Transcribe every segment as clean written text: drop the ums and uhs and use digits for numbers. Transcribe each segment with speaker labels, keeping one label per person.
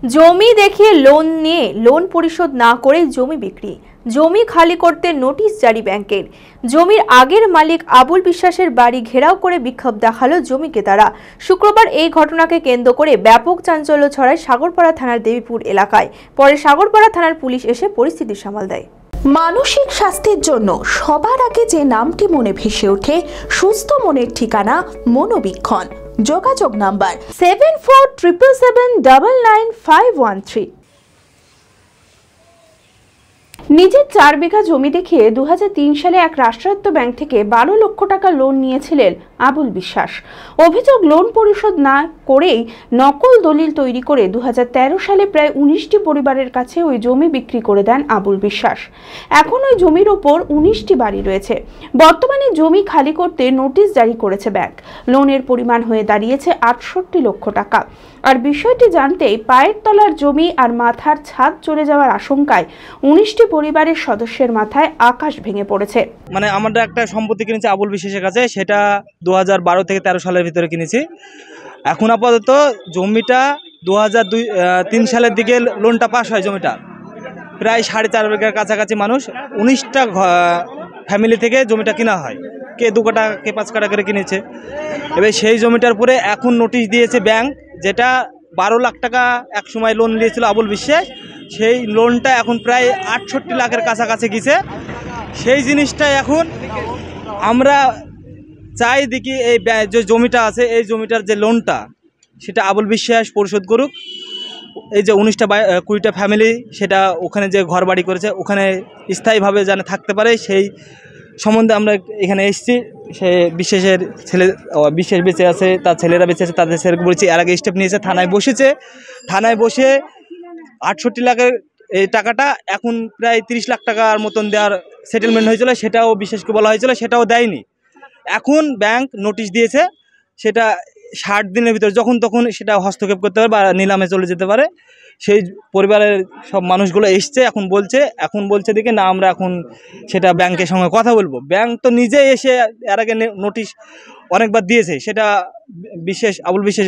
Speaker 1: জমি দেখিয়ে লোন নিয়ে লোন পরিশোধ না করে জমি বিক্রি, জমি খালি করতে নোটিশ জারি ব্যাংকের। জমির আগের মালিক আবুল বিশ্বাসের বাড়ি ঘেরাও করে বিক্ষোভ দেখালো জমি ক্রেতারা। শুক্রবার এই ঘটনাকে কেন্দ্র করে ব্যাপক চাঞ্চল্য ছড়ায় সাগরপাড়া থানার দেবীপুর এলাকায়। পরে সাগরপাড়া থানার পুলিশ এসে পরিস্থিতি সামাল দেয়।
Speaker 2: মানসিক স্বাস্থ্যের জন্য সবার আগে যে নামটি মনে ভেসে ওঠে, সুস্থ মনের ঠিকানা মনোবীক্ষণ। যোগাযোগ নাম্বার 7477799513। নিজের 4 বিঘা জমি দেখিয়ে 2003 সালে এক রাষ্ট্রায়ত্ত ব্যাংক থেকে 12 লক্ষ টাকা লোন নিয়েছিলেন আবুল বিশ্বাস। অভিযোগ, লোন পরিশোধ না করেই নকল দলিল তৈরি করে 2013 সালে প্রায় 19টি পরিবারের কাছে ওই জমি বিক্রি করে দেন আবুল বিশ্বাস। এখন ওই জমির ওপর 19টি বাড়ি রয়েছে। বর্তমানে জমি খালি করতে নোটিশ জারি করেছে ব্যাংক। লোনের পরিমাণ হয়ে দাঁড়িয়েছে 68 লক্ষ টাকা। আর বিষয়টি জানতেই পায়ের তলার জমি আর মাথার ছাদ চলে যাওয়ার আশঙ্কায় 19টি পরিবারের সদস্যের মাথায় আকাশ ভেঙে পড়েছে।
Speaker 3: মানে আমরা একটা সম্পত্তি কিনেছি আবুল বিশ্বাসের কাছে, সেটা 2012 থেকে 13 সালের ভিতরে কিনেছি। এখন আপাতত জমিটা 2003 সালের দিকে লোনটা পাস হয়। জমিটা প্রায় 4.5 বিঘার কাছাকাছি মানুষ, 19টা ফ্যামিলি থেকে জমিটা কেনা হয়। কে 2 কাঠা কে 5 কাঠা করে কিনেছে। এবার সেই জমিটার পরে এখন নোটিশ দিয়েছে ব্যাংক, যেটা 12 লাখ টাকা এক সময় লোন নিয়েছিল আবুল বিশ্বাস, সেই লোনটা এখন প্রায় 68 লাখের কাছাকাছি গেছে। সেই জিনিসটা এখন আমরা চাই দেখি এই যে জমিটা আছে, এই জমিটার যে লোনটা সেটা আবুল বিশ্বাস পরিশোধ করুক। এই যে 19টা ফ্যামিলি সেটা ওখানে যে ঘর বাড়ি করেছে ওখানে স্থায়ীভাবে যেন থাকতে পারে, সেই সম্বন্ধে আমরা এখানে এসেছি। সে বিশ্বাসের ছেলে, বিশ্বাস বেঁচে আছে, তার ছেলেরা বেঁচে আছে, তাদের ছেলেকে বলেছি। এর আগে স্টেপ নিয়েছে, থানায় বসেছে। থানায় বসে 68 লাখের এই টাকাটা এখন প্রায় 30 লাখ টাকার মতন দেওয়ার সেটেলমেন্ট হয়েছিল, সেটাও বিশ্বাসকে বলা হয়েছিল, সেটাও দেয়নি। এখন ব্যাংক নোটিশ দিয়েছে, সেটা 60 দিনের ভিতরে যখন তখন সেটা হস্তক্ষেপ করতে পারে বা নিলামে চলে যেতে পারে। সেই পরিবারের সব মানুষগুলো এসছে, এখন বলছে দেখে না আমরা এখন সেটা ব্যাংকের সঙ্গে কথা বলবো। ব্যাংক তো নিজে এসে এর আগে নোটিশ অনেকবার দিয়েছে, সেটা আবুল বিশ্বাস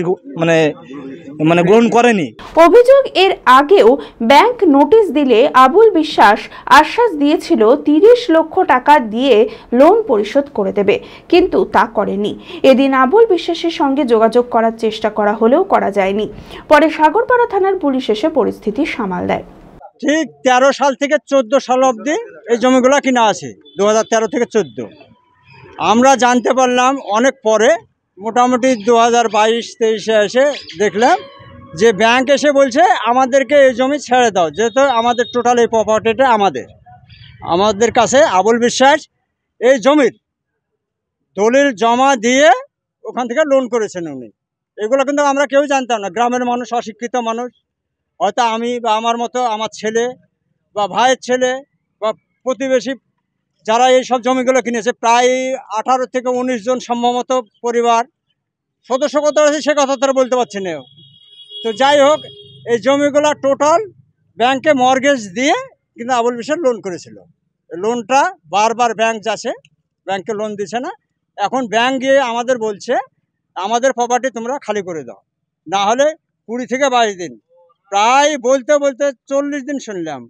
Speaker 3: মানে গ্রহণ করেনি।
Speaker 2: অভিযোগ, এর আগেও ব্যাংক নোটিশ দিলে আবুল বিশ্বাস আশ্বাস দিয়েছিল 30 লক্ষ টাকা দিয়ে লোন পরিশোধ করে দেবে, কিন্তু তা করেনি। এদিন আবুল বিশ্বাসের সঙ্গে যোগাযোগ করার চেষ্টা করা হলেও করা যায়নি। পরে সাগরপাড়া থানার পুলিশ এসে পরিস্থিতি সামাল দেয়।
Speaker 4: ঠিক 13 সাল থেকে 14 সাল অবধি এই জমিগুলো কিনা আছে, 2013 থেকে 14। আমরা জানতে পারলাম অনেক পরে, মোটামুটি 2022-23 এসে দেখলাম যে ব্যাংক এসে বলছে আমাদেরকে এই জমি ছেড়ে দাও, যেহেতু আমাদের টোটাল এই প্রপার্টিটা আমাদের কাছে। আবুল বিশ্বাস এই জমির দলিল জমা দিয়ে ওখান থেকে লোন করেছেন উনি। এগুলো কিন্তু আমরা কেউ জানতাম না, গ্রামের মানুষ, অশিক্ষিত মানুষ। হয়তো আমি বা আমার মতো আমার ছেলে বা ভাইয়ের ছেলে বা প্রতিবেশী যারা এই সব জমিগুলো কিনেছে, প্রায় 18 থেকে 19 জন সম্ভবত পরিবার সদস্য কত আছে সে কথা তারা বলতে পারছি না। তো যাই হোক, এই জমিগুলো টোটাল ব্যাংকে মর্গেজ দিয়ে কিন্তু আবুল বিশ্বাস লোন করেছিল। লোনটা বারবার ব্যাংক যাচ্ছে, ব্যাংকে লোন দিচ্ছে না। এখন ব্যাংক গিয়ে আমাদের বলছে আমাদের প্রপার্টি তোমরা খালি করে দাও, না হলে 20 থেকে 22 দিন, প্রায় বলতে 40 দিন শুনলাম।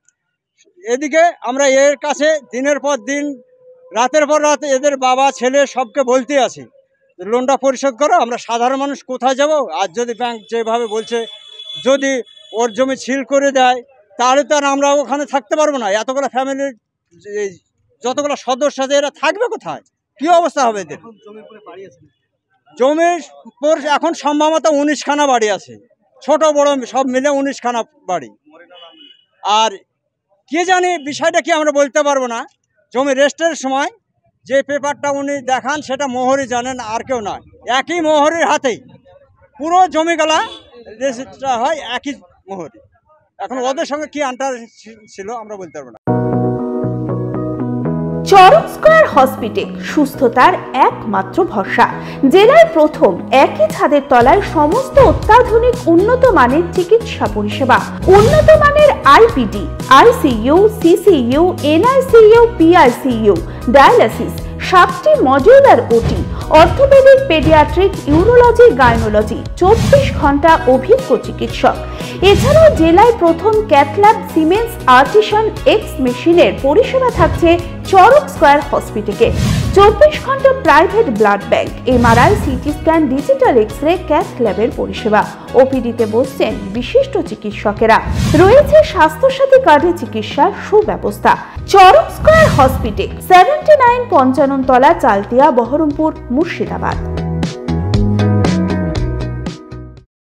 Speaker 4: এদিকে আমরা এর কাছে দিনের পর দিন, রাতের পর রাত এদের বাবা ছেলে সবকে বলতে আছি লোনটা পরিশোধ করো। আমরা সাধারণ মানুষ কোথায় যাব? আর যদি ব্যাংক যেভাবে বলছে, যদি ওর জমি ছিল করে দেয়, তাহলে তো আর আমরা ওখানে থাকতে পারবো না। এতগুলো ফ্যামিলির যতগুলো সদস্য আছে এরা থাকবে কোথায়? কী অবস্থা হবে এদের? জমির পর এখন সম্ভবত 19খানা বাড়ি আছে, ছোট বড় সব মিলে 19খানা বাড়ি। আর কে জানি বিষয়টা কি আমরা বলতে পারবো না। জমি রেজিস্ট্রির সময় যে পেপারটা উনি দেখান সেটা মোহরি জানেন, আর কেউ নয়। একই মোহরির হাতেই পুরো জমিগুলা রেজিস্ট্রি হয়, একই মোহরি। এখন ওদের সঙ্গে কি আন্টার ছিল আমরা বলতে পারবো না।
Speaker 2: চরক স্কয়ার হসপিটাল, সুস্থতার একমাত্র ভরসা। জেলার প্রথম, একই ছাদের তলায় সমস্ত অত্যাধুনিক উন্নত মানের চিকিৎসা পরিষেবা, উন্নত মানের IPD, ICU, CCU, NICU, PICU, dialysis, 7টি modular OT, orthopaedic, paediatric, urology, gynaecology, 24 ঘন্টা অভিজ্ঞ চিকিৎসক। এছাড়াও জেলায় প্রথম ক্যাথল্যাব সিমেন্স আর্টিসান এক্স মেশিনের পরিষেবা থাকছে চরক স্কয়ার হসপিটালে। 24 ঘন্টা private blood bank, MRI, CT scan, digital X-ray, cath ল্যাবের পরিষেবা। ওপিডিতে বসছেন বিশিষ্ট চিকিৎসকেরা। রয়েছে স্বাস্থ্যসাথী কার্ডে চিকিৎসার সুব্যবস্থা। চরক স্কয়ার হসপিটাল, 79 পঞ্চানন তলা, চালতিয়া, বহরমপুর, মুর্শিদাবাদ।